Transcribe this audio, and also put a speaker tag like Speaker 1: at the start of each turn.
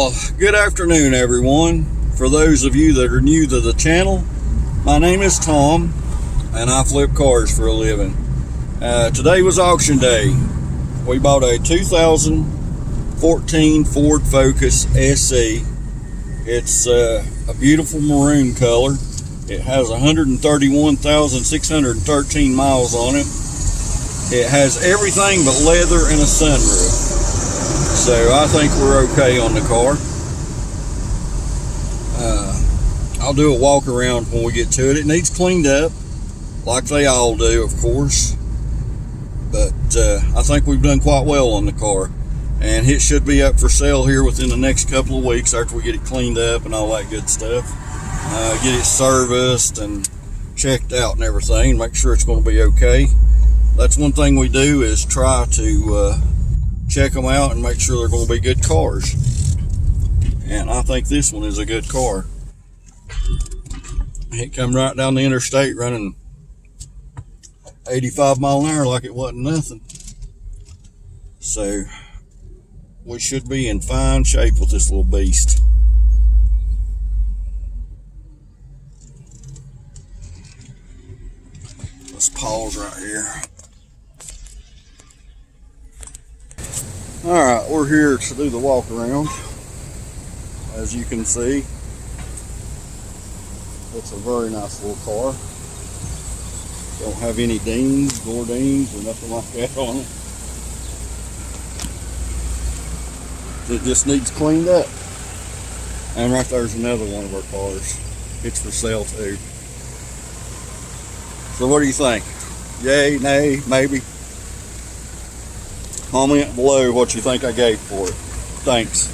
Speaker 1: Well, good afternoon, everyone. For those of you that are new to the channel, my name is Tom, and I flip cars for a living. Today was auction day. We bought a 2014 Ford Focus SE. It's a beautiful maroon color. It has 131,613 miles on it. It has everything but leather and a sunroof. So I think we're okay on the car. I'll do a walk around when we get to it. It needs cleaned up, like they all do, of course. But I think we've done quite well on the car. And it should be up for sale here within the next couple of weeks after we get it cleaned up and all that good stuff. Get it serviced and checked out and everything. Make sure it's going to be okay. That's one thing we do, is try to check them out and make sure they're going to be good cars. And I think this one is a good car. It come right down the interstate running 85 mile an hour like it wasn't nothing. So we should be in fine shape with this little beast. Let's pause right here. Alright, we're here to do the walk around. As you can see, it's a very nice little car. Don't have any dings, Gordines, or nothing like that on it. It just needs cleaned up. And right there's another one of our cars. It's for sale too. So what do you think? Yay, nay, maybe? Comment below what you think I gave for it. Thanks.